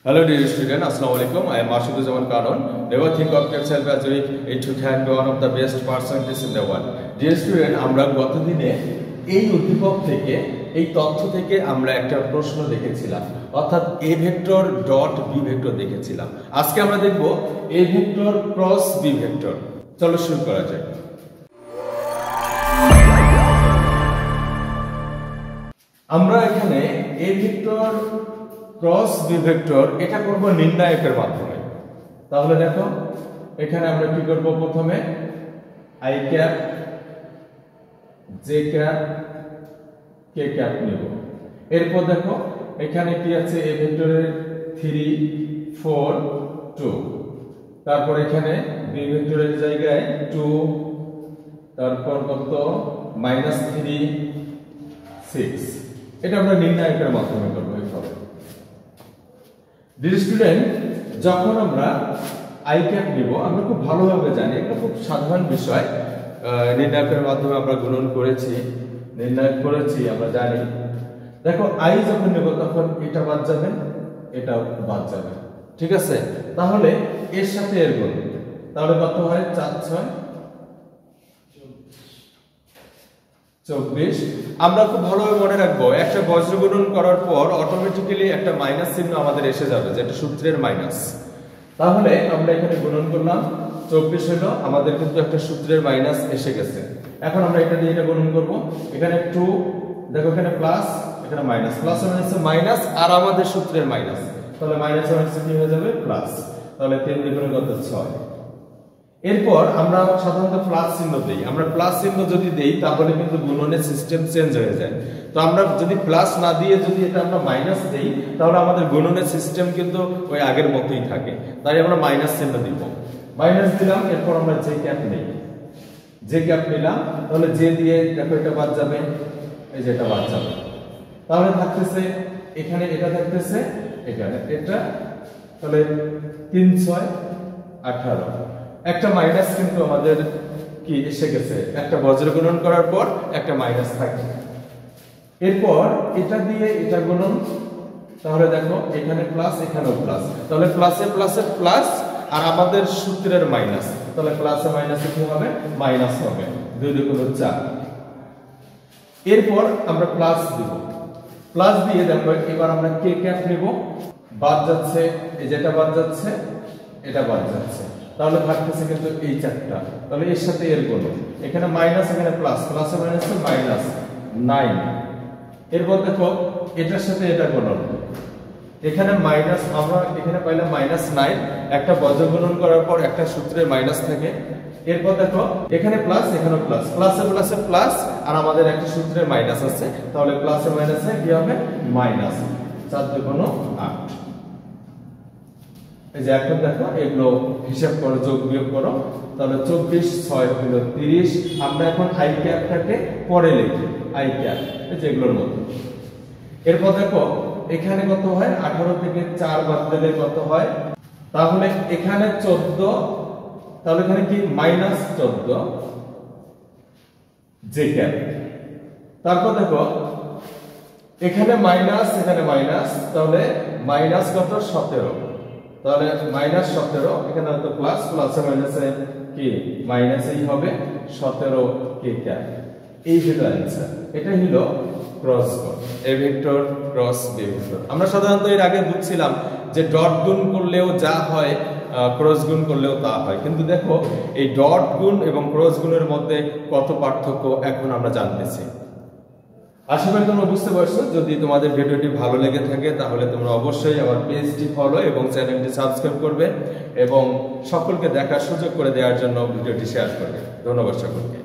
Hello dear student, Assalamualaikum. I am Mashuduzaman Karon. Never think of yourself as weak. It can be one of the best percentages in the world. Dear student, আমরা গতদিনে এই উদ্দীপক থেকে এই তথ্য থেকে আমরা একটা প্রশ্ন দেখেছিলাম, অর্থাৎ a vector dot b vector দেখেছিলাম। আজকে আমরা দেখব a vector cross b vector. চলো শুরু করা যাক। আমরা এখানে a vector cross B vector এটা করব নির্ণায়কের মাধ্যমে। তাহলে দেখো এখানে আমরা কি করব, প্রথমে i cap j cap k cap নেব। এরপর দেখো এখানে কি আছে, a ভেক্টরের 3 4 2, তারপর এখানে b ভেক্টরের জায়গায় 2, তারপর কত -3 6। এটা আমরা নির্ণায়কের মাধ্যমে করব এইভাবে। ডিয়ার স্টুডেন্ট, যখন আমরা i ক্যাপ নিব আমরা খুব ভালোভাবে জানি, এটা খুব সাধারণ বিষয়। নির্ণায়কের মাধ্যমে আমরা গুণন করেছি, নির্ণায়ক করেছি, আমরা জানি। দেখো i যখন নেব তখন এটা বাদ যাবে, এটা বাদ যাবে, ঠিক আছে? তাহলে এর সাথে এর গুণ, তাহলে কত হয় 4 6 24। আমরা খুব ভালোভাবে মনে রাখবো, একটা বজ্র গুণন করার পর অটোমেটিক্যালি একটা মাইনাস চিহ্ন আমাদের এসে যাবে, যেটা সূত্রের মাইনাস। তাহলে আমরা এখানে গুণন করলাম 24 হলো, আমাদের কিন্তু একটা সূত্রের মাইনাস এসে গেছে। এখন আমরা এটা দিয়ে এটা গুণন করব, এখানে 2, দেখো এখানে প্লাস, এখানে মাইনাস, প্লাস মাইনাসে মাইনাস আর আমাদের সূত্রের মাইনাস, তাহলে মাইনাস মাইনাসে কি হয়ে যাবে প্লাস, তাহলে 3 দ্বিগুণ কত 6। এরপর আমরা সাধারণত প্লাস চিহ্ন দেই, আমরা প্লাস চিহ্ন যদি দেই তাহলে কিন্তু গুণনের সিস্টেম চেঞ্জ হয়ে যায়। তো আমরা যদি প্লাস না দিয়ে যদি এটা আমরা মাইনাস দেই তাহলে আমাদের গুণনের সিস্টেম কিন্তু ওই আগের মতোই থাকে, তাই আমরা মাইনাস চিহ্ন দিব। মাইনাস দিলাম, এরপর আমরা জে ক্যাপ নেই, জে ক্যাপ নিলাম, তাহলে জে দিয়ে দেখো এটা বাদ যাবে, এই যে এটা বাদ যাবে, তাহলে থাকতেছে এখানে এটা থাকতেছে এখানে এটা, তাহলে 3 6 18। একটা মাইনাস কিন্তু আমাদের কি এসে গেছে, একটা বজ্র গুণন করার পর একটা মাইনাস থাকে। এরপর এটা দিয়ে এটা গুণন, তাহলে দেখো এখানে প্লাস এখানেও প্লাস, তাহলে প্লাসে প্লাসে প্লাস আর আমাদের সূত্রের মাইনাস, তাহলে প্লাসে মাইনাসে কি হবে মাইনাস হবে, 2 2 4। এরপর আমরা প্লাস দিব, প্লাস দিয়ে দেখো এবার আমরা কে ক্যাপ নেব, বাদ যাচ্ছে এই যেটা বাদ যাচ্ছে এটা বাদ যাচ্ছে, তাহলে থাকতেছে কিন্তু এই চারটা, তাহলে এর সাথে এর গুণ, এখানে মাইনাস এখানে প্লাস, প্লাসে মাইনাসে মাইনাস 9। এরপর দেখো এটার সাথে এটা গুণন, এখানে মাইনাস আমরা এখানে পাইলাম -9, একটা বজ্র গুণন করার পর একটা সূত্রের মাইনাস থাকে। এরপর দেখো এখানে প্লাস এখানে প্লাস, প্লাসে প্লাসে প্লাস আর আমাদের একটা সূত্রের মাইনাস আছে, তাহলে প্লাসে মাইনাসে কি হবে মাইনাস, 4 2 8। এই যে এখন দেখো এগুলো হিসাব করো, যোগ বিয়োগ করো, তাহলে 24 6 হলো 30। আমরা এখন i ক্যাপটাকে পরে লিখি, i ক্যাপ এই যে এগুলোর মতো। এরপর দেখো এখানে কত হয়, 18 থেকে 4 বাদ দিলে কত হয়, তাহলে এখানে 14, তাহলে এখানে কি -14 j ক্যাপ। তারপর দেখো এখানে মাইনাস এখানে মাইনাস, তাহলে মাইনাস কত 17, তাহলে -17, এখানে তো প্লাস, প্লাসে মাইনাসে কি মাইনাসই হবে 17 কে ক্যাপ। এই হলো आंसर, এটা হলো ক্রস গুণ, a vector cross b vector. আমরা সাধারণত এর আগে বুঝছিলাম যে ডট গুণ করলেও যা হয় ক্রস গুণ করলেও তা হয়, কিন্তু দেখো এই ডট গুণ এবং ক্রস গুণের মধ্যে কত পার্থক্য এখন আমরা জানতেছি। আশা করি তোমরা বুঝতে পারছো। যদি তোমাদের ভিডিওটি ভালো লেগে থাকে তাহলে তোমরা অবশ্যই আমার পেজটি ফলো এবং চ্যানেলটি সাবস্ক্রাইব করবে এবং সকলকে দেখার সুযোগ করে দেওয়ার জন্য ভিডিওটি শেয়ার করবে। ধন্যবাদ সকলকে।